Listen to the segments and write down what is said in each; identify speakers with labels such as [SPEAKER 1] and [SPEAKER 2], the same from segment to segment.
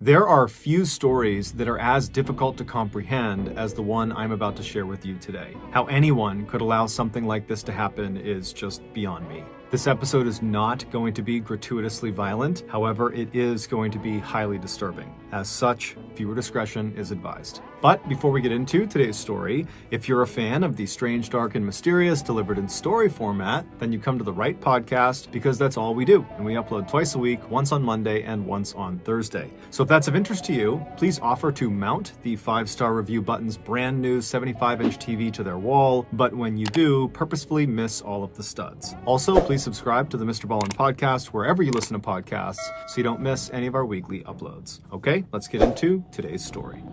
[SPEAKER 1] There are few stories that are as difficult to comprehend as the one I'm about to share with you today. How anyone could allow something like this to happen is just beyond me. This episode is not going to be gratuitously violent, however, it is going to be highly disturbing. As such, viewer discretion is advised. But before we get into today's story, if you're a fan of the strange, dark, and mysterious delivered in story format, then you come to the right podcast because that's all we do. And we upload twice a week, once on Monday and once on Thursday. So if that's of interest to you, please offer to mount the 5-star review button's brand new 75-inch TV to their wall. But when you do, purposefully miss all of the studs. Also, please subscribe to the MrBallen Podcast wherever you listen to podcasts so you don't miss any of our weekly uploads. Okay, let's get into today's story.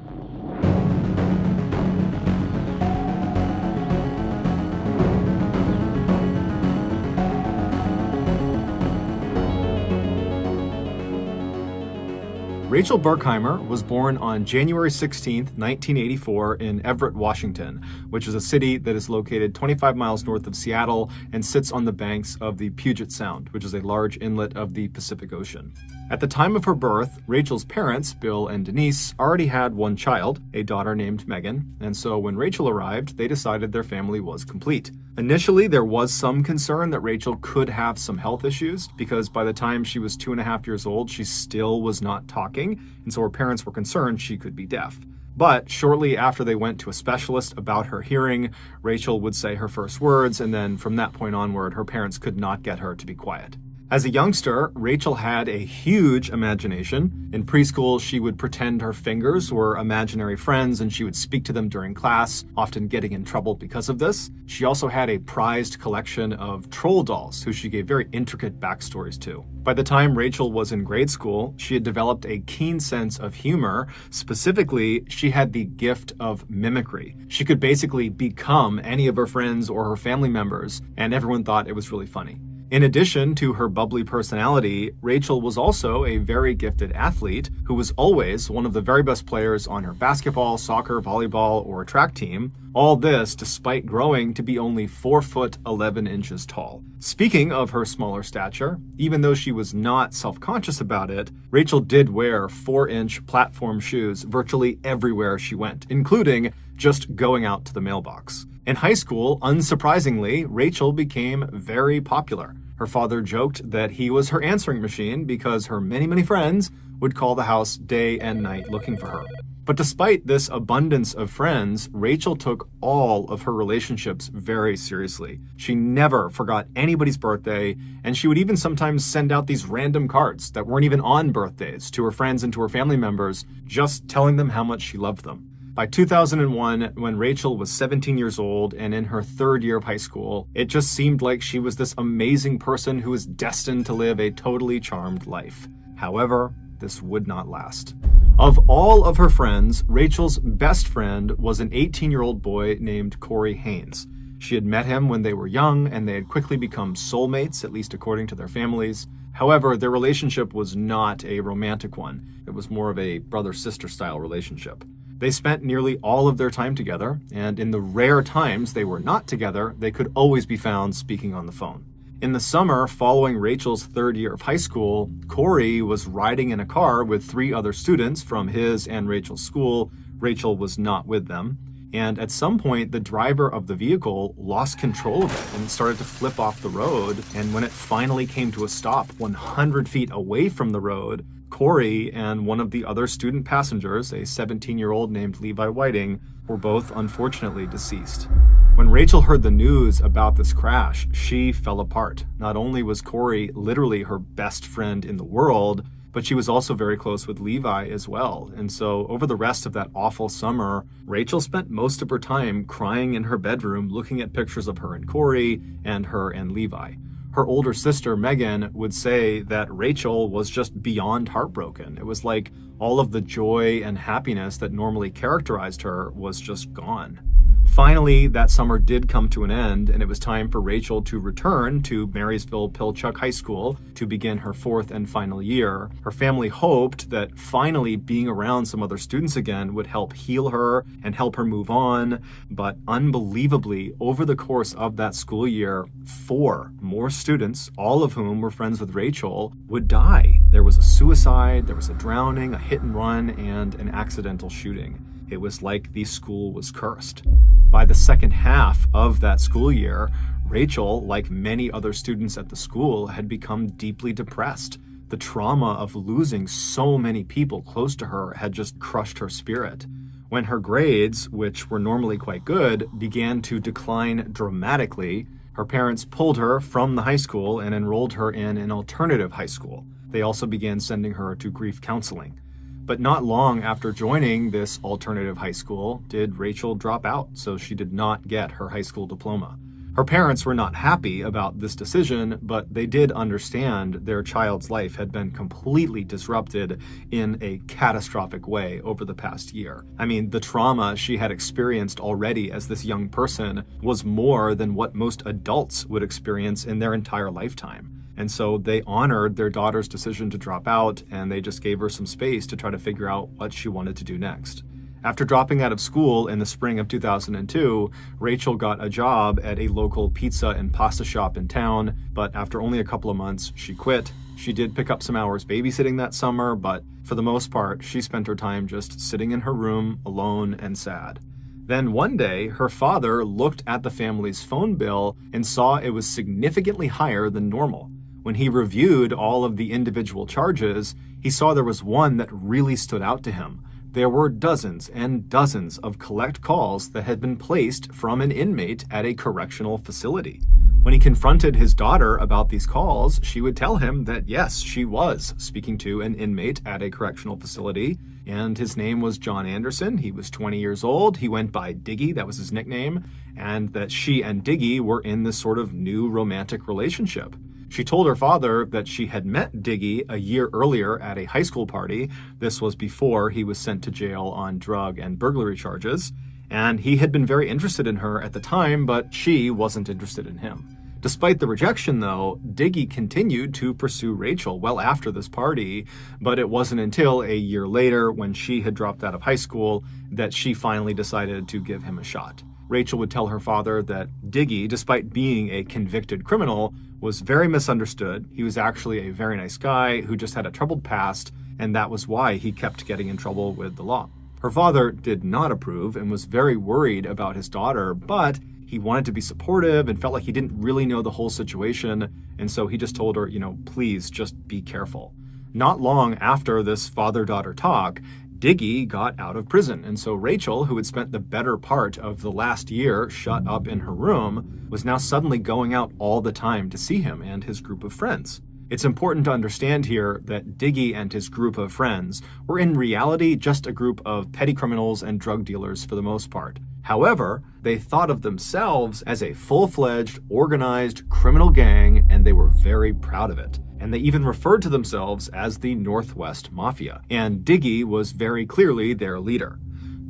[SPEAKER 1] Rachel Berkheimer was born on January 16, 1984 in Everett, Washington, which is a city that is located 25 miles north of Seattle and sits on the banks of the Puget Sound, which is a large inlet of the Pacific Ocean. At the time of her birth, Rachel's parents, Bill and Denise, already had one child, a daughter named Megan, and so when Rachel arrived, they decided their family was complete. Initially, there was some concern that Rachel could have some health issues because by the time she was 2.5 years old, she still was not talking, and so her parents were concerned she could be deaf. But shortly after they went to a specialist about her hearing, Rachel would say her first words, and then from that point onward, her parents could not get her to be quiet. As a youngster, Rachel had a huge imagination. In preschool, she would pretend her fingers were imaginary friends and she would speak to them during class, often getting in trouble because of this. She also had a prized collection of troll dolls, who she gave very intricate backstories to. By the time Rachel was in grade school, she had developed a keen sense of humor. Specifically, she had the gift of mimicry. She could basically become any of her friends or her family members, and everyone thought it was really funny. In addition to her bubbly personality, Rachel was also a very gifted athlete who was always one of the very best players on her basketball, soccer, volleyball, or track team. All this despite growing to be only 4 foot 11 inches tall. Speaking of her smaller stature, even though she was not self-conscious about it, Rachel did wear 4-inch platform shoes virtually everywhere she went, including just going out to the mailbox. In high school, unsurprisingly, Rachel became very popular. Her father joked that he was her answering machine because her many friends would call the house day and night looking for her. But despite this abundance of friends, Rachel took all of her relationships very seriously. She never forgot anybody's birthday, and she would even sometimes send out these random cards that weren't even on birthdays to her friends and to her family members, just telling them how much she loved them. By 2001, when Rachel was 17 years old and in her 3rd year of high school, it just seemed like she was this amazing person who was destined to live a totally charmed life. However, this would not last. Of all of her friends, Rachel's best friend was an 18-year-old boy named Corey Haynes. She had met him when they were young, and they had quickly become soulmates, at least according to their families. However, their relationship was not a romantic one. It was more of a brother-sister style relationship. They spent nearly all of their time together, and in the rare times they were not together, they could always be found speaking on the phone. In the summer following Rachel's 3rd year of high school, Corey was riding in a car with 3 other students from his and Rachel's school. Rachel was not with them. And at some point, the driver of the vehicle lost control of it and started to flip off the road. And when it finally came to a stop 100 feet away from the road, Corey and one of the other student passengers, a 17-year-old named Levi Whiting, were both unfortunately deceased. When Rachel heard the news about this crash, she fell apart. Not only was Corey literally her best friend in the world, but she was also very close with Levi as well. And so over the rest of that awful summer, Rachel spent most of her time crying in her bedroom, looking at pictures of her and Corey and her and Levi. Her older sister, Megan, would say that Rachel was just beyond heartbroken. It was like all of the joy and happiness that normally characterized her was just gone. Finally, that summer did come to an end, and it was time for Rachel to return to Marysville-Pilchuck High School to begin her 4th and final year. Her family hoped that finally being around some other students again would help heal her and help her move on, but unbelievably, over the course of that school year, 4 more students, all of whom were friends with Rachel, would die. There was a suicide, there was a drowning, a hit and run, and an accidental shooting. It was like the school was cursed. By the second half of that school year, Rachel, like many other students at the school, had become deeply depressed. The trauma of losing so many people close to her had just crushed her spirit. When her grades, which were normally quite good, began to decline dramatically, her parents pulled her from the high school and enrolled her in an alternative high school. They also began sending her to grief counseling. But not long after joining this alternative high school did Rachel drop out, so she did not get her high school diploma. Her parents were not happy about this decision, but they did understand their child's life had been completely disrupted in a catastrophic way over the past year. I mean, the trauma she had experienced already as this young person was more than what most adults would experience in their entire lifetime. And so they honored their daughter's decision to drop out, and they just gave her some space to try to figure out what she wanted to do next. After dropping out of school in the spring of 2002, Rachel got a job at a local pizza and pasta shop in town, but after only a couple of months, she quit. She did pick up some hours babysitting that summer, but for the most part, she spent her time just sitting in her room, alone and sad. Then one day, her father looked at the family's phone bill and saw it was significantly higher than normal. When he reviewed all of the individual charges, he saw there was one that really stood out to him. There were dozens and dozens of collect calls that had been placed from an inmate at a correctional facility. When he confronted his daughter about these calls, she would tell him that yes, she was speaking to an inmate at a correctional facility, and his name was John Anderson. He was 20 years old. He went by Diggy, that was his nickname, and that she and Diggy were in this sort of new romantic relationship. She told her father that she had met Diggy a year earlier at a high school party. This was before he was sent to jail on drug and burglary charges, and he had been very interested in her at the time, but she wasn't interested in him. Despite the rejection, though, Diggy continued to pursue Rachel well after this party, but it wasn't until a year later, when she had dropped out of high school, that she finally decided to give him a shot. Rachel would tell her father that Diggy, despite being a convicted criminal, was very misunderstood. He was actually a very nice guy who just had a troubled past, and that was why he kept getting in trouble with the law. Her father did not approve and was very worried about his daughter, but he wanted to be supportive and felt like he didn't really know the whole situation, and so he just told her, please just be careful. Not long after this father-daughter talk, Diggy got out of prison, and so Rachel, who had spent the better part of the last year shut up in her room, was now suddenly going out all the time to see him and his group of friends. It's important to understand here that Diggy and his group of friends were in reality just a group of petty criminals and drug dealers for the most part. However, they thought of themselves as a full-fledged, organized criminal gang, and they were very proud of it. And they even referred to themselves as the Northwest Mafia, and Diggy was very clearly their leader.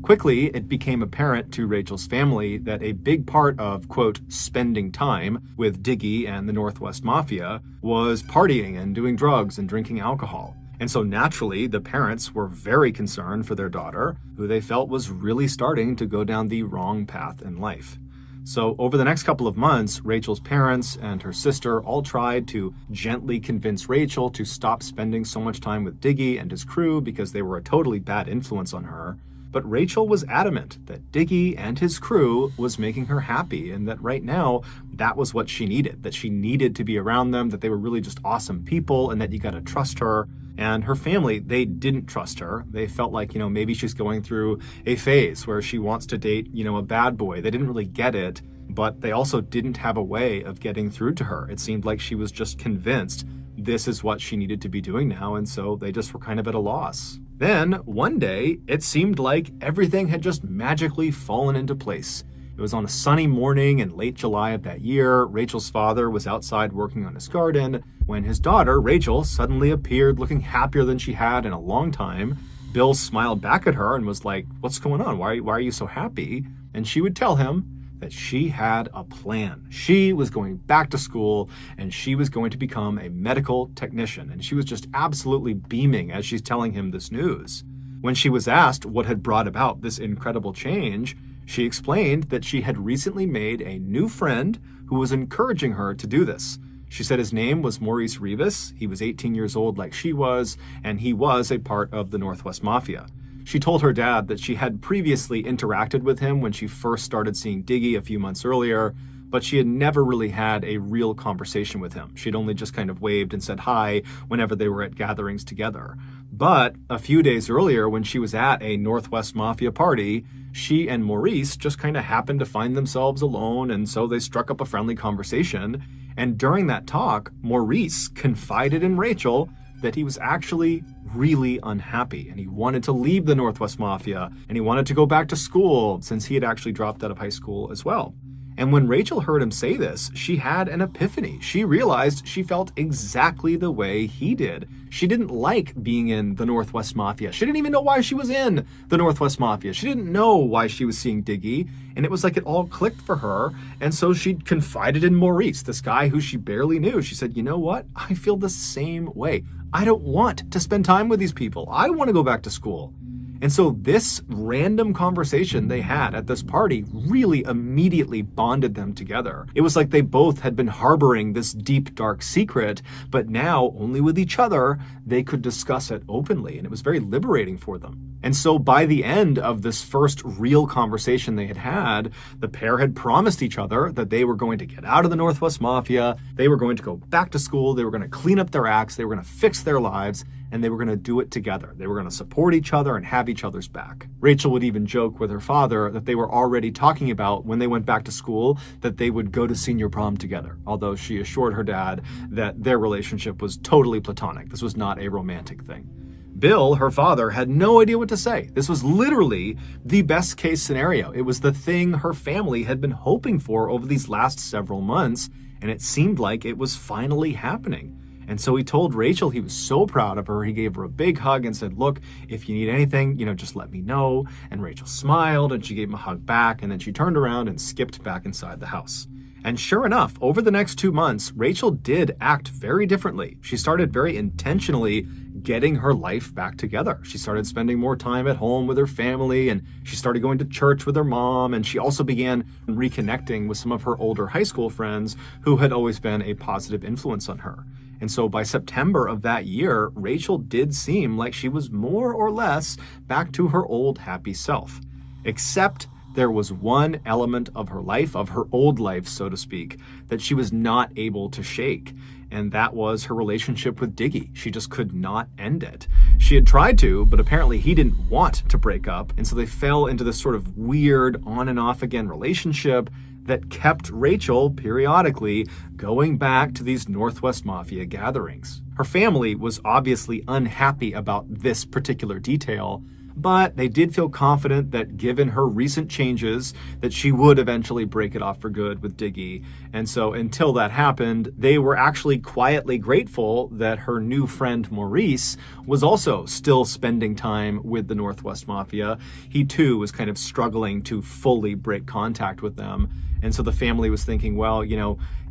[SPEAKER 1] Quickly, it became apparent to Rachel's family that a big part of, quote, spending time with Diggy and the Northwest Mafia was partying and doing drugs and drinking alcohol. And so naturally, the parents were very concerned for their daughter, who they felt was really starting to go down the wrong path in life. So over the next couple of months, Rachel's parents and her sister all tried to gently convince Rachel to stop spending so much time with Diggy and his crew because they were a totally bad influence on her. But Rachel was adamant that Diggy and his crew was making her happy, and that right now that was what she needed, that she needed to be around them, that they were really just awesome people, and that you got to trust her. And her family, they didn't trust her. They felt like, maybe she's going through a phase where she wants to date, a bad boy. They didn't really get it, but they also didn't have a way of getting through to her. It seemed like she was just convinced this is what she needed to be doing now, and so they just were kind of at a loss. Then, one day, it seemed like everything had just magically fallen into place. It was on a sunny morning in late July of that year. Rachel's father was outside working on his garden when his daughter, Rachel, suddenly appeared looking happier than she had in a long time. Bill smiled back at her and was like, "What's going on? Why are you so happy?" And she would tell him that she had a plan. She was going back to school and she was going to become a medical technician. And she was just absolutely beaming as she's telling him this news. When she was asked what had brought about this incredible change, she explained that she had recently made a new friend who was encouraging her to do this. She said his name was Maurice Rivas. He was 18 years old like she was, and he was a part of the Northwest Mafia. She told her dad that she had previously interacted with him when she first started seeing Diggy a few months earlier, but she had never really had a real conversation with him. She'd only just kind of waved and said hi whenever they were at gatherings together. But a few days earlier, when she was at a Northwest Mafia party, she and Maurice just kind of happened to find themselves alone, and so they struck up a friendly conversation. And during that talk, Maurice confided in Rachel that he was actually really unhappy, and he wanted to leave the Northwest Mafia, and he wanted to go back to school since he had actually dropped out of high school as well. And when Rachel heard him say this, she had an epiphany. She realized she felt exactly the way he did. She didn't like being in the Northwest Mafia. She didn't even know why she was in the Northwest Mafia. She didn't know why she was seeing Diggy, and it was like it all clicked for her. And so she confided in Maurice, this guy who she barely knew. She said, you know what? I feel the same way. I don't want to spend time with these people. I want to go back to school. And so this random conversation they had at this party really immediately bonded them together. It was like they both had been harboring this deep, dark secret, but now only with each other, they could discuss it openly. And it was very liberating for them. And so by the end of this first real conversation they had, the pair had promised each other that they were going to get out of the Northwest Mafia, they were going to go back to school, they were going to clean up their acts, they were going to fix their lives, and they were going to do it together. They were going to support each other and have each other's back. Rachel would even joke with her father that they were already talking about when they went back to school that they would go to senior prom together, although she assured her dad that their relationship was totally platonic. This was not a romantic thing. Bill, her father, had no idea what to say. This was literally the best case scenario. It was the thing her family had been hoping for over these last several months, and it seemed like it was finally happening. And so he told Rachel he was so proud of her. He gave her a big hug and said, look, if you need anything, just let me know. And Rachel smiled and she gave him a hug back, and then she turned around and skipped back inside the house. And sure enough, over the next 2 months, Rachel did act very differently. She started very intentionally getting her life back together. She started spending more time at home with her family, and she started going to church with her mom, and she also began reconnecting with some of her older high school friends who had always been a positive influence on her. And so by September of that year, Rachel did seem like she was more or less back to her old happy self. Except there was one element of her life, of her old life, so to speak, that she was not able to shake. And that was her relationship with Diggy. She just could not end it. She had tried to, but apparently he didn't want to break up. And so they fell into this sort of weird on and off again relationship that kept Rachel periodically going back to these Northwest Mafia gatherings. Her family was obviously unhappy about this particular detail, but they did feel confident that given her recent changes, that she would eventually break it off for good with Diggy. And so until that happened, they were actually quietly grateful that her new friend Maurice was also still spending time with the Northwest Mafia. He too was kind of struggling to fully break contact with them. And so the family was thinking, well,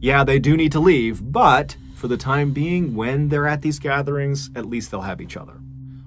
[SPEAKER 1] yeah, they do need to leave, but for the time being, when they're at these gatherings, at least they'll have each other.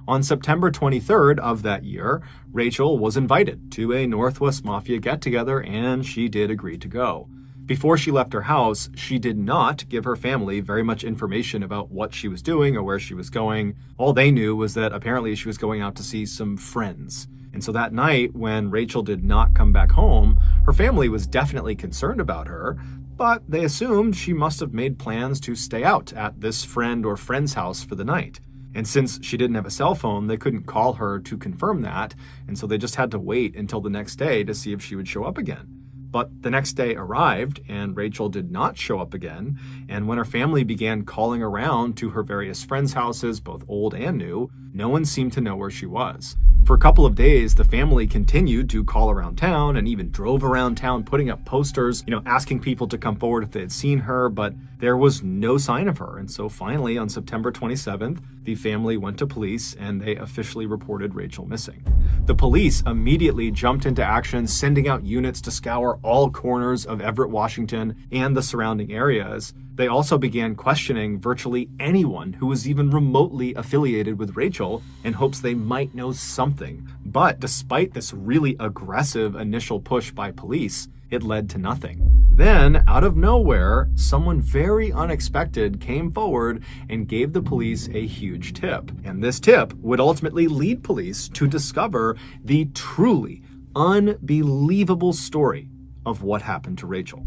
[SPEAKER 1] On September 23rd of that year, Rachel was invited to a Northwest Mafia get-together, and she did agree to go. Before she left her house, she did not give her family very much information about what she was doing or where she was going. All they knew was that apparently she was going out to see some friends. And so that night, when Rachel did not come back home, her family was definitely concerned about her, but they assumed she must have made plans to stay out at this friend or friend's house for the night. And since she didn't have a cell phone, they couldn't call her to confirm that, and so they just had to wait until the next day to see if she would show up again. But the next day arrived, and Rachel did not show up again, and when her family began calling around to her various friends' houses, both old and new, no one seemed to know where she was. For a couple of days, the family continued to call around town and even drove around town putting up posters, asking people to come forward if they had seen her, but there was no sign of her. And so finally, on September 27th, the family went to police and they officially reported Rachel missing. The police immediately jumped into action, sending out units to scour all corners of Everett, Washington, and the surrounding areas. They also began questioning virtually anyone who was even remotely affiliated with Rachel in hopes they might know something. But despite this really aggressive initial push by police, it led to nothing. Then, out of nowhere, someone very unexpected came forward and gave the police a huge tip. And this tip would ultimately lead police to discover the truly unbelievable story of what happened to Rachel.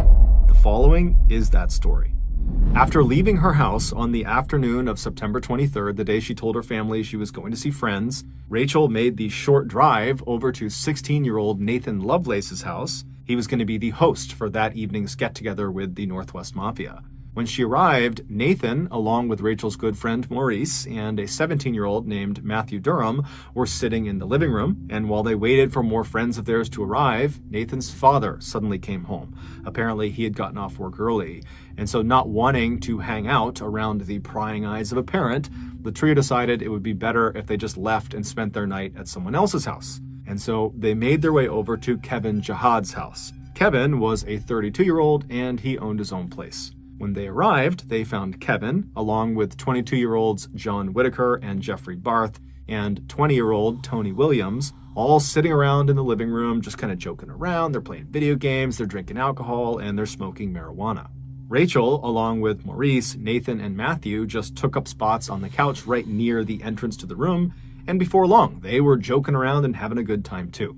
[SPEAKER 1] The following is that story. After leaving her house on the afternoon of September 23rd, the day she told her family she was going to see friends, Rachel made the short drive over to 16-year-old Nathan Lovelace's house. He was going to be the host for that evening's get-together with the Northwest Mafia. When she arrived, Nathan, along with Rachel's good friend Maurice and a 17-year-old named Matthew Durham, were sitting in the living room, and while they waited for more friends of theirs to arrive, Nathan's father suddenly came home. Apparently, he had gotten off work early, and so not wanting to hang out around the prying eyes of a parent, the trio decided it would be better if they just left and spent their night at someone else's house. And so they made their way over to Kevin Jihad's house. Kevin was a 32-year-old, and he owned his own place. When they arrived, they found Kevin, along with 22-year-olds John Whitaker and Jeffrey Barth, and 20-year-old Tony Williams, all sitting around in the living room, just kind of joking around. They're playing video games, they're drinking alcohol, and they're smoking marijuana. Rachel, along with Maurice, Nathan, and Matthew, just took up spots on the couch right near the entrance to the room, and before long, they were joking around and having a good time too.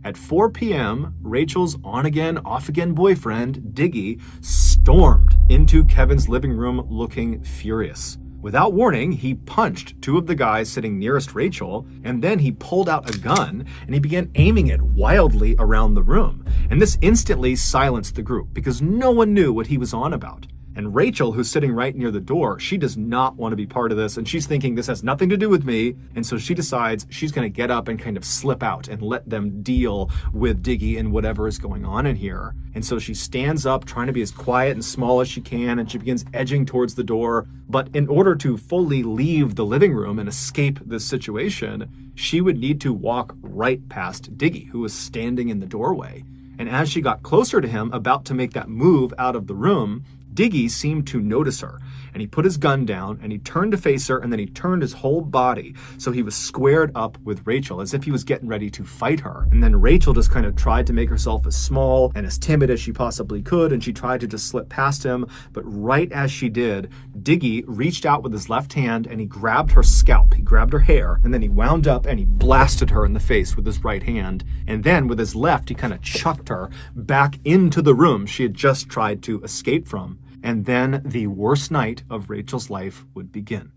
[SPEAKER 1] At 4 p.m., Rachel's on-again, off-again boyfriend, Diggy, stormed into Kevin's living room looking furious. Without warning, he punched two of the guys sitting nearest Rachel, and then he pulled out a gun and he began aiming it wildly around the room. And this instantly silenced the group because no one knew what he was on about. And Rachel, who's sitting right near the door, she does not want to be part of this, and she's thinking this has nothing to do with me, and so she decides she's going to get up and kind of slip out and let them deal with Diggy and whatever is going on in here. And so she stands up, trying to be as quiet and small as she can, and she begins edging towards the door. But in order to fully leave the living room and escape this situation, she would need to walk right past Diggy, who was standing in the doorway. And as she got closer to him, about to make that move out of the room, Diggy seemed to notice her, and he put his gun down, and he turned to face her, and then he turned his whole body, so he was squared up with Rachel, as if he was getting ready to fight her. And then Rachel just kind of tried to make herself as small and as timid as she possibly could, and she tried to just slip past him, but right as she did, Diggy reached out with his left hand, and he grabbed her scalp, he grabbed her hair, and then he wound up and he blasted her in the face with his right hand, and then with his left, he kind of chucked her back into the room she had just tried to escape from. And then the worst night of Rachel's life would begin.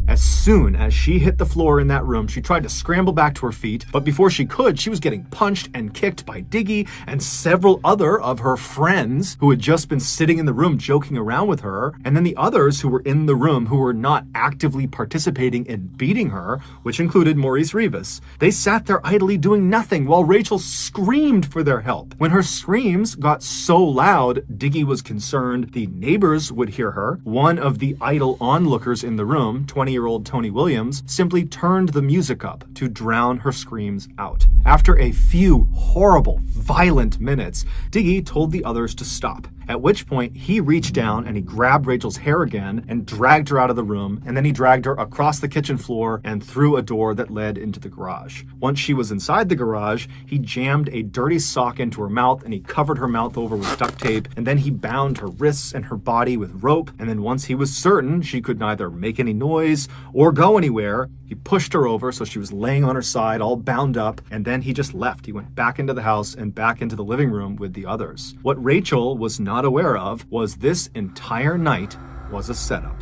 [SPEAKER 1] As soon as she hit the floor in that room, she tried to scramble back to her feet, but before she could, she was getting punched and kicked by Diggy and several other of her friends who had just been sitting in the room joking around with her, and then the others who were in the room who were not actively participating in beating her, which included Maurice Rivas. They sat there idly doing nothing while Rachel screamed for their help. When her screams got so loud, Diggy was concerned the neighbors would hear her. One of the idle onlookers in the room, 20-year-old Tony Williams, simply turned the music up to drown her screams out. After a few horrible, violent minutes, Diggy told the others to stop, at which point he reached down and he grabbed Rachel's hair again and dragged her out of the room, and then he dragged her across the kitchen floor and through a door that led into the garage. Once she was inside the garage, he jammed a dirty sock into her mouth and he covered her mouth over with duct tape, and then he bound her wrists and her body with rope, and then once he was certain she could neither make any noise or go anywhere, he pushed her over so she was laying on her side all bound up, and then he just left. He went back into the house and back into the living room with the others. What Rachel was not aware of was this entire night was a setup.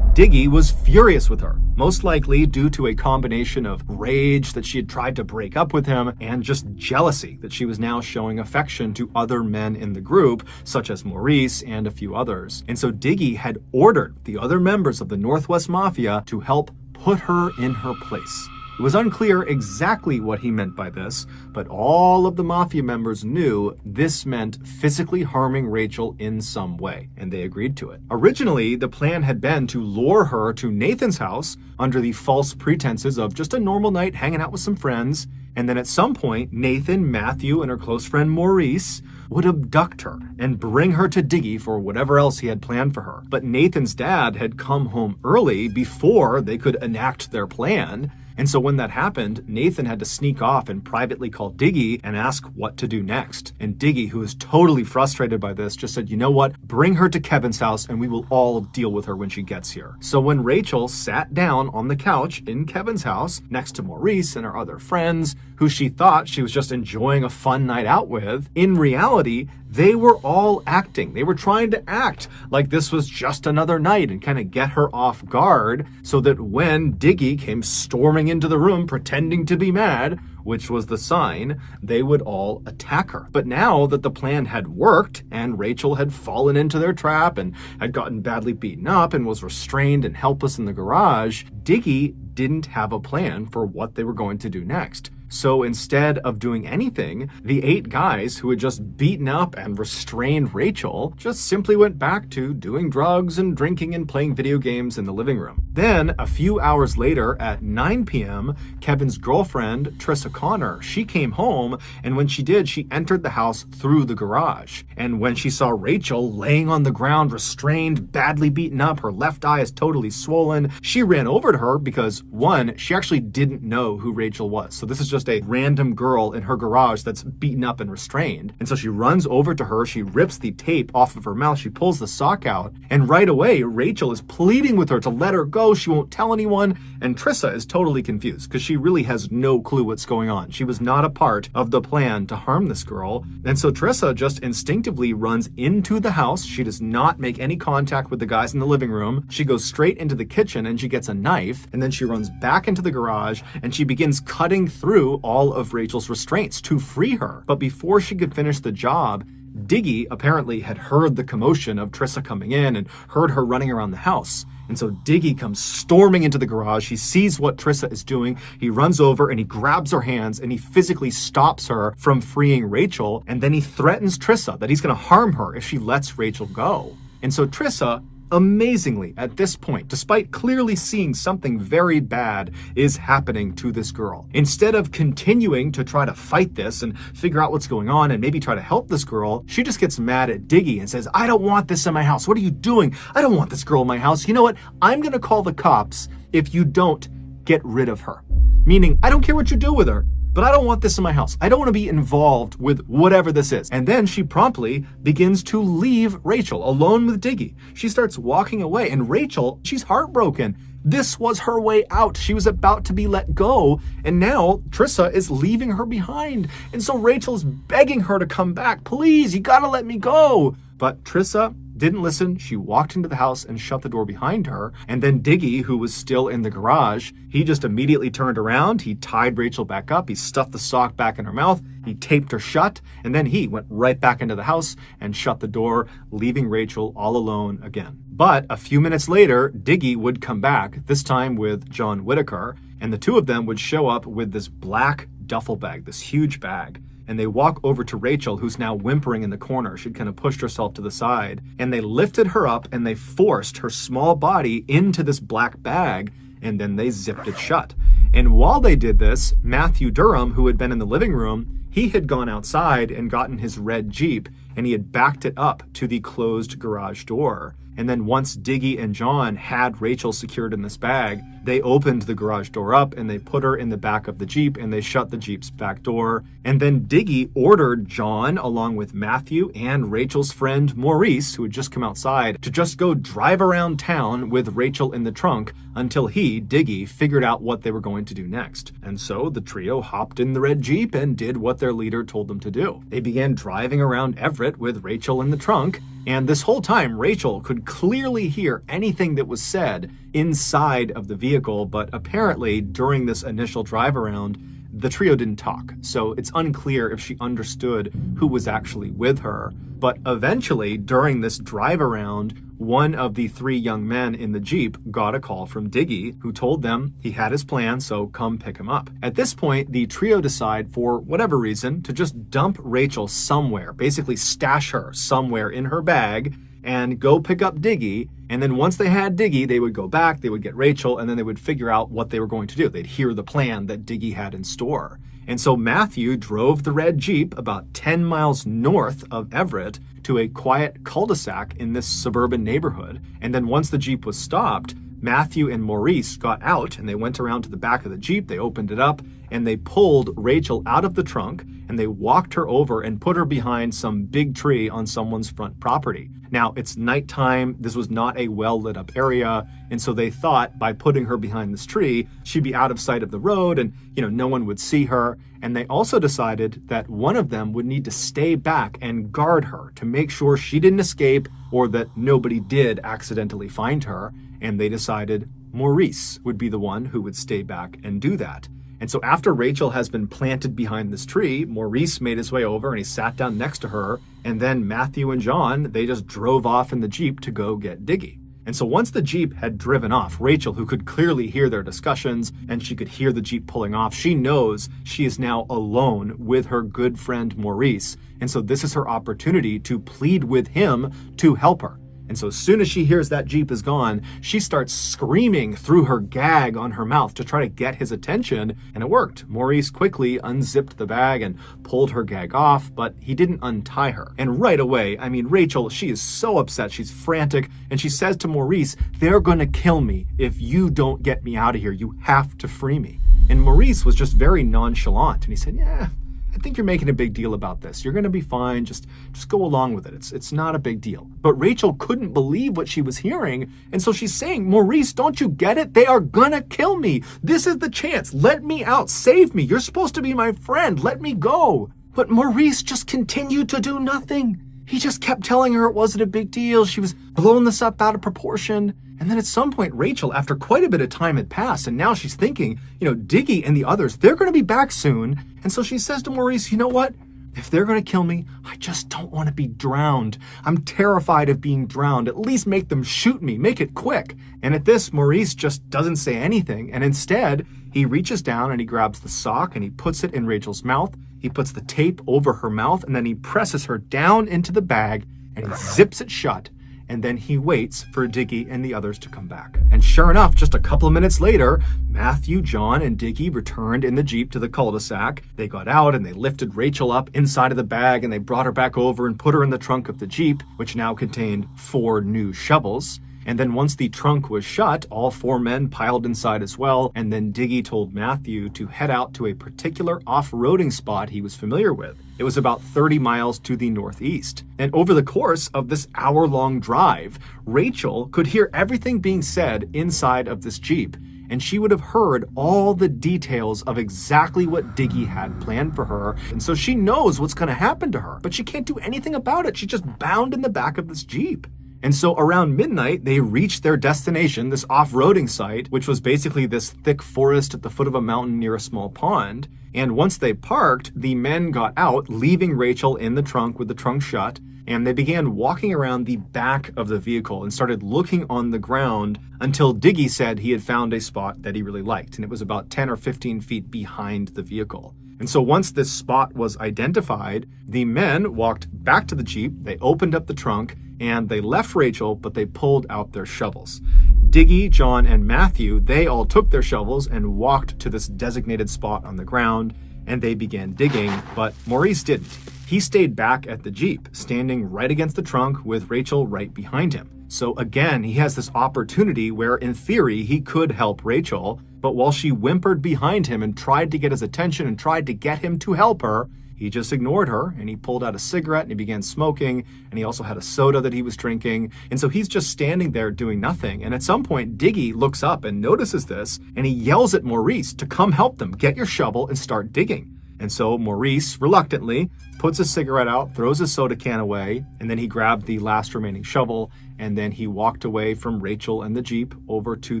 [SPEAKER 1] Diggy was furious with her, most likely due to a combination of rage that she had tried to break up with him and just jealousy that she was now showing affection to other men in the group, such as Maurice and a few others. And so Diggy had ordered the other members of the Northwest Mafia to help put her in her place. It was unclear exactly what he meant by this, but all of the Mafia members knew this meant physically harming Rachel in some way, and they agreed to it. Originally, the plan had been to lure her to Nathan's house under the false pretenses of just a normal night hanging out with some friends, and then at some point, Nathan, Matthew, and her close friend Maurice would abduct her and bring her to Diggy for whatever else he had planned for her. But Nathan's dad had come home early before they could enact their plan, And so when that happened, Nathan had to sneak off and privately call Diggy and ask what to do next. And Diggy, who was totally frustrated by this, just said, you know what, bring her to Kevin's house and we will all deal with her when she gets here. So when Rachel sat down on the couch in Kevin's house next to Maurice and her other friends, who she thought she was just enjoying a fun night out with, in reality, they were all acting. They were trying to act like this was just another night and kind of get her off guard so that when Diggy came storming into the room pretending to be mad, which was the sign, they would all attack her. But now that the plan had worked and Rachel had fallen into their trap and had gotten badly beaten up and was restrained and helpless in the garage, Diggy didn't have a plan for what they were going to do next. So instead of doing anything, the 8 guys who had just beaten up and restrained Rachel just simply went back to doing drugs and drinking and playing video games in the living room. Then, a few hours later at 9 p.m., Kevin's girlfriend, Trissa Connor, she came home, and when she did, she entered the house through the garage. And when she saw Rachel laying on the ground, restrained, badly beaten up, her left eye is totally swollen, she ran over to her because, one, she actually didn't know who Rachel was. So this is just a random girl in her garage that's beaten up and restrained. And so she runs over to her, she rips the tape off of her mouth, she pulls the sock out, and right away, Rachel is pleading with her to let her go, she won't tell anyone, and Trissa is totally confused because she really has no clue what's going on. She was not a part of the plan to harm this girl, and so Trissa just instinctively runs into the house. She does not make any contact with the guys in the living room. She goes straight into the kitchen and she gets a knife, and then she runs back into the garage and she begins cutting through all of Rachel's restraints to free her. But before she could finish the job, Diggy apparently had heard the commotion of Trissa coming in and heard her running around the house. And so Diggy comes storming into the garage. He sees what Trissa is doing. He runs over and he grabs her hands and he physically stops her from freeing Rachel. And then he threatens Trissa that he's going to harm her if she lets Rachel go. And so Trissa, amazingly, at this point, despite clearly seeing something very bad is happening to this girl, instead of continuing to try to fight this and figure out what's going on and maybe try to help this girl, she just gets mad at Diggy and says, I don't want this in my house. What are you doing? I don't want this girl in my house. You know what? I'm going to call the cops if you don't get rid of her. Meaning, I don't care what you do with her, but I don't want this in my house. I don't want to be involved with whatever this is. And then she promptly begins to leave Rachel alone with Diggy. She starts walking away, and Rachel, she's heartbroken. This was her way out. She was about to be let go, and now Trissa is leaving her behind. And so Rachel's begging her to come back. Please, you gotta let me go. But Trissa didn't listen. She walked into the house and shut the door behind her. And then Diggy, who was still in the garage, he just immediately turned around. He tied Rachel back up. He stuffed the sock back in her mouth. He taped her shut. And then he went right back into the house and shut the door, leaving Rachel all alone again. But a few minutes later, Diggy would come back, this time with John Whitaker, and the two of them would show up with this black duffel bag, this huge bag. And they walk over to Rachel, who's now whimpering in the corner. She'd kind of pushed herself to the side. And they lifted her up and they forced her small body into this black bag, and then they zipped it shut. And while they did this, Matthew Durham, who had been in the living room, he had gone outside and gotten his red Jeep, and he had backed it up to the closed garage door. And then once Diggy and John had Rachel secured in this bag, they opened the garage door up and they put her in the back of the Jeep and they shut the Jeep's back door. And then Diggy ordered John, along with Matthew and Rachel's friend Maurice, who had just come outside, to just go drive around town with Rachel in the trunk until he, Diggy, figured out what they were going to do next. And so the trio hopped in the red Jeep and did what their leader told them to do. They began driving around Everett with Rachel in the trunk. And this whole time, Rachel could clearly hear anything that was said inside of the vehicle, but apparently during this initial drive around, the trio didn't talk. So it's unclear if she understood who was actually with her. But eventually, during this drive around, one of the 3 young men in the Jeep got a call from Diggy, who told them he had his plan, so come pick him up. At this point, the trio decide, for whatever reason, to just dump Rachel somewhere, basically stash her somewhere in her bag, and go pick up Diggy. And then once they had Diggy, they would go back, they would get Rachel, and then they would figure out what they were going to do. They'd hear the plan that Diggy had in store. And so Matthew drove the red Jeep about 10 miles north of Everett to a quiet cul-de-sac in this suburban neighborhood. And then once the Jeep was stopped, Matthew and Maurice got out and they went around to the back of the Jeep. They opened it up and they pulled Rachel out of the trunk and they walked her over and put her behind some big tree on someone's front property. Now, it's nighttime. This was not a well-lit up area. And so they thought by putting her behind this tree, she'd be out of sight of the road and, no one would see her. And they also decided that one of them would need to stay back and guard her to make sure she didn't escape or that nobody did accidentally find her. And they decided Maurice would be the one who would stay back and do that. And so after Rachel has been planted behind this tree, Maurice made his way over and he sat down next to her. And then Matthew and John, they just drove off in the Jeep to go get Diggy. And so once the Jeep had driven off, Rachel, who could clearly hear their discussions and she could hear the Jeep pulling off, she knows she is now alone with her good friend Maurice. And so this is her opportunity to plead with him to help her. And so as soon as she hears that Jeep is gone, she starts screaming through her gag on her mouth to try to get his attention. And it worked. Maurice quickly unzipped the bag and pulled her gag off, but he didn't untie her. And right away, Rachel, she is so upset. She's frantic. And she says to Maurice, "They're going to kill me if you don't get me out of here. You have to free me." And Maurice was just very nonchalant. And he said, "Yeah, I think you're making a big deal about this. You're going to be fine. Just go along with it. It's not a big deal." But Rachel couldn't believe what she was hearing. And so she's saying, "Maurice, don't you get it? They are going to kill me. This is the chance. Let me out. Save me. You're supposed to be my friend. Let me go." But Maurice just continued to do nothing. He just kept telling her it wasn't a big deal. She was blowing this up out of proportion. And then at some point, Rachel, after quite a bit of time had passed, and now she's thinking, Diggy and the others, they're going to be back soon. And so she says to Maurice, "You know what? If they're going to kill me, I just don't want to be drowned. I'm terrified of being drowned. At least make them shoot me. Make it quick." And at this, Maurice just doesn't say anything. And instead, he reaches down and he grabs the sock and he puts it in Rachel's mouth. He puts the tape over her mouth and then he presses her down into the bag and he zips it shut. And then he waits for Diggy and the others to come back. And sure enough, just a couple of minutes later, Matthew, John, and Diggy returned in the Jeep to the cul-de-sac. They got out and they lifted Rachel up inside of the bag and they brought her back over and put her in the trunk of the Jeep, which now contained 4 new shovels. And then once the trunk was shut, all 4 men piled inside as well. And then Diggy told Matthew to head out to a particular off-roading spot he was familiar with. It was about 30 miles to the northeast. And over the course of this hour-long drive, Rachel could hear everything being said inside of this Jeep. And she would have heard all the details of exactly what Diggy had planned for her. And so she knows what's going to happen to her, but she can't do anything about it. She's just bound in the back of this Jeep. And so around midnight, they reached their destination, this off-roading site, which was basically this thick forest at the foot of a mountain near a small pond. And once they parked, the men got out, leaving Rachel in the trunk with the trunk shut, and they began walking around the back of the vehicle and started looking on the ground until Diggy said he had found a spot that he really liked, and it was about 10 or 15 feet behind the vehicle. And so once this spot was identified, the men walked back to the Jeep, they opened up the trunk, and they left Rachel, but they pulled out their shovels. Diggy, John, and Matthew, they all took their shovels and walked to this designated spot on the ground, and they began digging, but Maurice didn't. He stayed back at the Jeep, standing right against the trunk with Rachel right behind him. So again, he has this opportunity where, in theory, he could help Rachel, but while she whimpered behind him and tried to get his attention and tried to get him to help her, he just ignored her, and he pulled out a cigarette and he began smoking, and he also had a soda that he was drinking. And so he's just standing there doing nothing. And at some point, Diggy looks up and notices this, and he yells at Maurice to come help them, get your shovel and start digging. And so Maurice, reluctantly, puts his cigarette out, throws his soda can away, and then he grabbed the last remaining shovel, and then he walked away from Rachel and the Jeep over to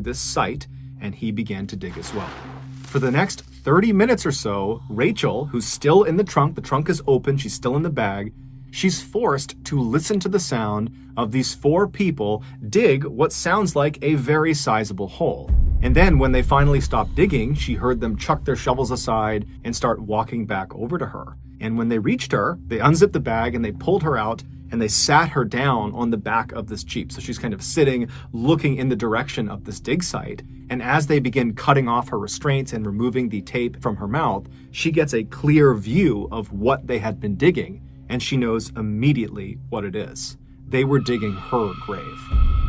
[SPEAKER 1] this site, and he began to dig as well. For the next 30 minutes or so, Rachel, who's still in the trunk is open, she's still in the bag, she's forced to listen to the sound of these 4 people dig what sounds like a very sizable hole. And then when they finally stopped digging, she heard them chuck their shovels aside and start walking back over to her. And when they reached her, they unzipped the bag and they pulled her out and they sat her down on the back of this Jeep. So she's kind of sitting, looking in the direction of this dig site. And as they begin cutting off her restraints and removing the tape from her mouth, she gets a clear view of what they had been digging, and she knows immediately what it is. They were digging her grave.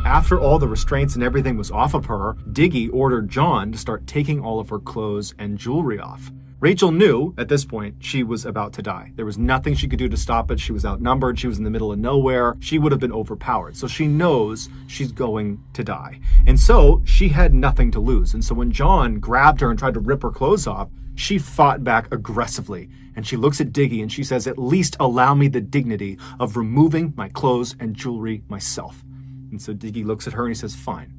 [SPEAKER 1] After all the restraints and everything was off of her, Diggy ordered John to start taking all of her clothes and jewelry off. Rachel knew at this point she was about to die. There was nothing she could do to stop it. She was outnumbered. She was in the middle of nowhere. She would have been overpowered. So she knows she's going to die. And so she had nothing to lose. And so when John grabbed her and tried to rip her clothes off, she fought back aggressively. And she looks at Diggy and she says, "At least allow me the dignity of removing my clothes and jewelry myself." And so Diggy looks at her and he says, "Fine."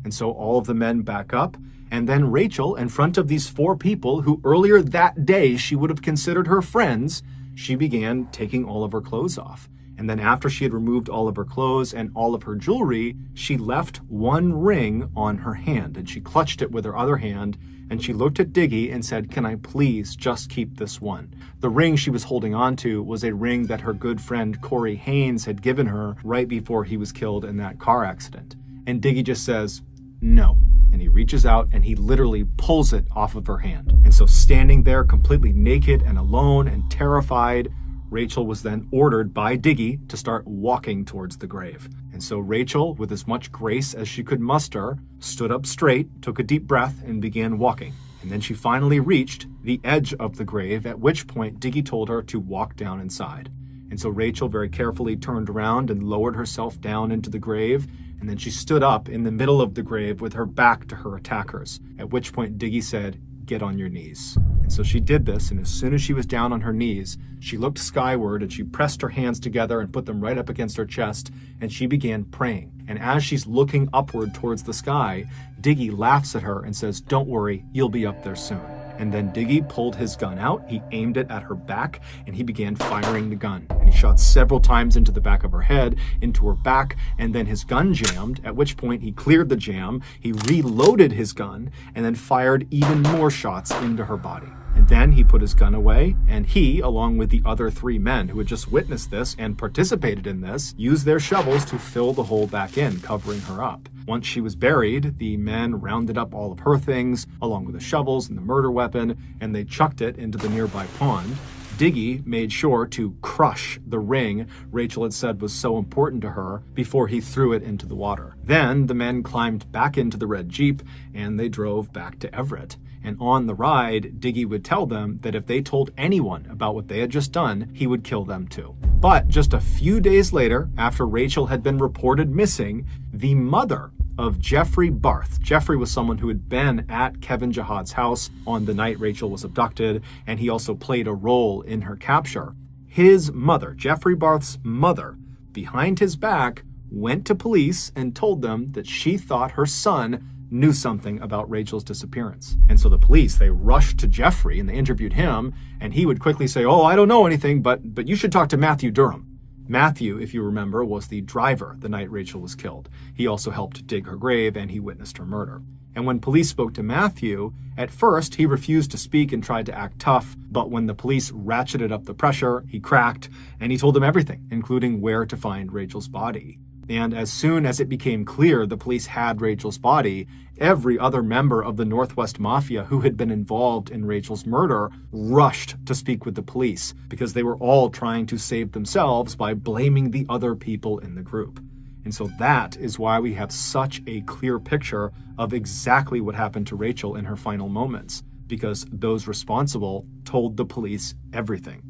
[SPEAKER 1] And so all of the men back up. And then Rachel, in front of these 4 people who earlier that day she would have considered her friends, she began taking all of her clothes off. And then after she had removed all of her clothes and all of her jewelry, she left one ring on her hand. And she clutched it with her other hand. And she looked at Diggy and said, "Can I please just keep this one?" The ring she was holding on to was a ring that her good friend Corey Haynes had given her right before he was killed in that car accident. And Diggy just says, "No." And he reaches out and he literally pulls it off of her hand. And so standing there completely naked and alone and terrified, Rachel was then ordered by Diggy to start walking towards the grave. And so Rachel, with as much grace as she could muster, stood up straight, took a deep breath, and began walking. And then she finally reached the edge of the grave, at which point Diggy told her to walk down inside. And so Rachel very carefully turned around and lowered herself down into the grave. And then she stood up in the middle of the grave with her back to her attackers, at which point Diggy said, "Get on your knees." And so she did this, and as soon as she was down on her knees, she looked skyward and she pressed her hands together and put them right up against her chest, and she began praying. And as she's looking upward towards the sky, Diggy laughs at her and says, "Don't worry, you'll be up there soon." And then Diggy pulled his gun out, he aimed it at her back, and he began firing the gun. And he shot several times into the back of her head, into her back, and then his gun jammed, at which point he cleared the jam, he reloaded his gun, and then fired even more shots into her body. And then he put his gun away, and he, along with the other 3 men who had just witnessed this and participated in this, used their shovels to fill the hole back in, covering her up. Once she was buried, the men rounded up all of her things, along with the shovels and the murder weapon, and they chucked it into the nearby pond. Diggy made sure to crush the ring Rachel had said was so important to her before he threw it into the water. Then the men climbed back into the red Jeep and they drove back to Everett. And on the ride, Diggy would tell them that if they told anyone about what they had just done, he would kill them too. But just a few days later, after Rachel had been reported missing, the mother of Jeffrey Barth. Jeffrey was someone who had been at Kevin Jihad's house on the night Rachel was abducted, and he also played a role in her capture. His mother, Jeffrey Barth's mother, behind his back, went to police and told them that she thought her son knew something about Rachel's disappearance. And so the police, they rushed to Jeffrey and they interviewed him, and he would quickly say, "Oh, I don't know anything, but you should talk to Matthew Durham." Matthew, if you remember, was the driver the night Rachel was killed. He also helped dig her grave and he witnessed her murder. And when police spoke to Matthew, at first he refused to speak and tried to act tough, but when the police ratcheted up the pressure, he cracked and he told them everything, including where to find Rachel's body. And as soon as it became clear the police had Rachel's body, every other member of the Northwest Mafia who had been involved in Rachel's murder rushed to speak with the police because they were all trying to save themselves by blaming the other people in the group. And so that is why we have such a clear picture of exactly what happened to Rachel in her final moments, because those responsible told the police everything.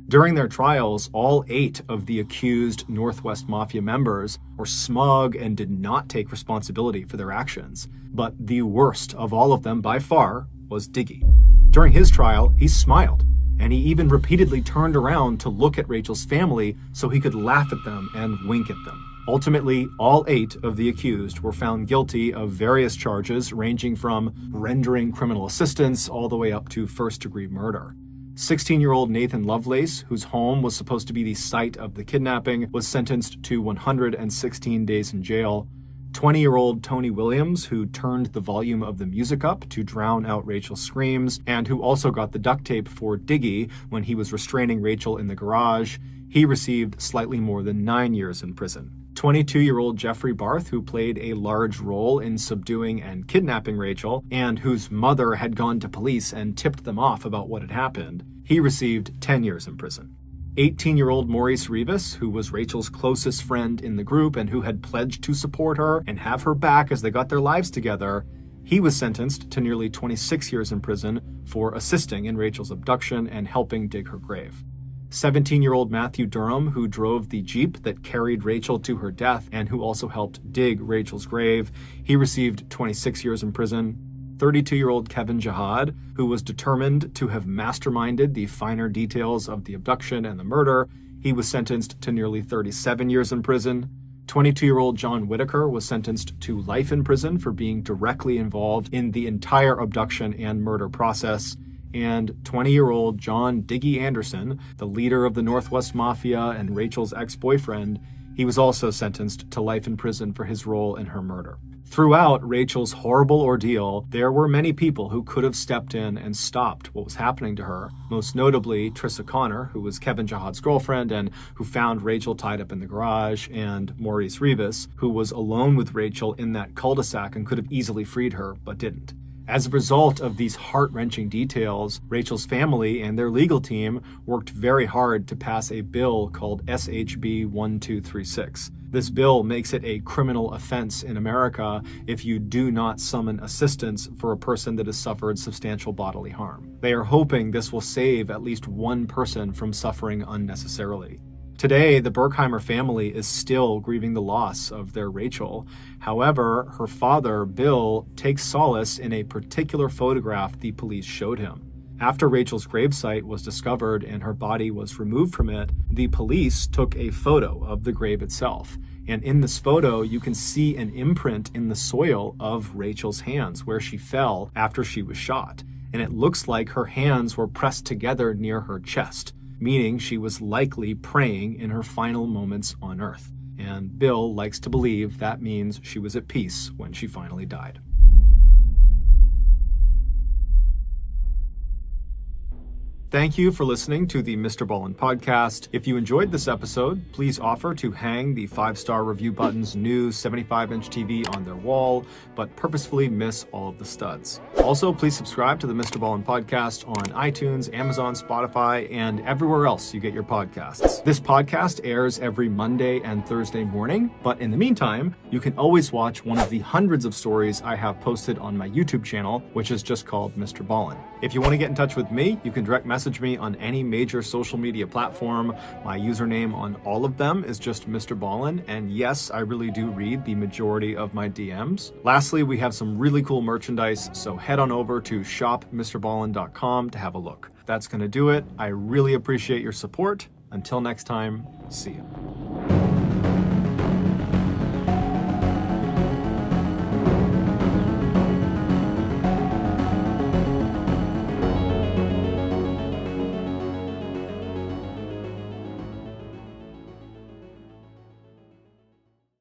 [SPEAKER 1] During their trials, all 8 of the accused Northwest Mafia members were smug and did not take responsibility for their actions. But the worst of all of them by far was Diggy. During his trial, he smiled, and he even repeatedly turned around to look at Rachel's family so he could laugh at them and wink at them. Ultimately, all 8 of the accused were found guilty of various charges ranging from rendering criminal assistance all the way up to first-degree murder. 16-year-old Nathan Lovelace, whose home was supposed to be the site of the kidnapping, was sentenced to 116 days in jail. 20-year-old Tony Williams, who turned the volume of the music up to drown out Rachel's screams, and who also got the duct tape for Diggy when he was restraining Rachel in the garage, he received slightly more than 9 years in prison. 22-year-old Jeffrey Barth, who played a large role in subduing and kidnapping Rachel, and whose mother had gone to police and tipped them off about what had happened, he received 10 years in prison. 18-year-old Maurice Rivas, who was Rachel's closest friend in the group and who had pledged to support her and have her back as they got their lives together, he was sentenced to nearly 26 years in prison for assisting in Rachel's abduction and helping dig her grave. 17-year-old Matthew Durham, who drove the Jeep that carried Rachel to her death and who also helped dig Rachel's grave, he received 26 years in prison. 32-year-old Kevin Jihad, who was determined to have masterminded the finer details of the abduction and the murder, he was sentenced to nearly 37 years in prison. 22-year-old John Whitaker was sentenced to life in prison for being directly involved in the entire abduction and murder process. And 20-year-old John Diggy Anderson, the leader of the Northwest Mafia and Rachel's ex-boyfriend, he was also sentenced to life in prison for his role in her murder. Throughout Rachel's horrible ordeal, there were many people who could have stepped in and stopped what was happening to her, most notably Trissa Connor, who was Kevin Jihad's girlfriend and who found Rachel tied up in the garage, and Maurice Rivas, who was alone with Rachel in that cul-de-sac and could have easily freed her, but didn't. As a result of these heart-wrenching details, Rachel's family and their legal team worked very hard to pass a bill called SHB 1236. This bill makes it a criminal offense in America if you do not summon assistance for a person that has suffered substantial bodily harm. They are hoping this will save at least one person from suffering unnecessarily. Today, the Berkheimer family is still grieving the loss of their Rachel. However, her father, Bill, takes solace in a particular photograph the police showed him. After Rachel's gravesite was discovered and her body was removed from it, the police took a photo of the grave itself. And in this photo, you can see an imprint in the soil of Rachel's hands where she fell after she was shot. And it looks like her hands were pressed together near her chest, meaning she was likely praying in her final moments on Earth. And Bill likes to believe that means she was at peace when she finally died. Thank you for listening to the MrBallen Podcast. If you enjoyed this episode, please offer to hang the 5-star review button's new 75-inch TV on their wall, but purposefully miss all of the studs. Also, please subscribe to the MrBallen Podcast on iTunes, Amazon, Spotify, and everywhere else you get your podcasts. This podcast airs every Monday and Thursday morning, but in the meantime, you can always watch one of the hundreds of stories I have posted on my YouTube channel, which is just called MrBallen. If you want to get in touch with me, you can direct message me on any major social media platform. My username on all of them is just MrBallen, and yes, I really do read the majority of my DMs. Lastly, we have some really cool merchandise, so head on over to shopmrballen.com to have a look. That's going to do it. I really appreciate your support. Until next time, see ya.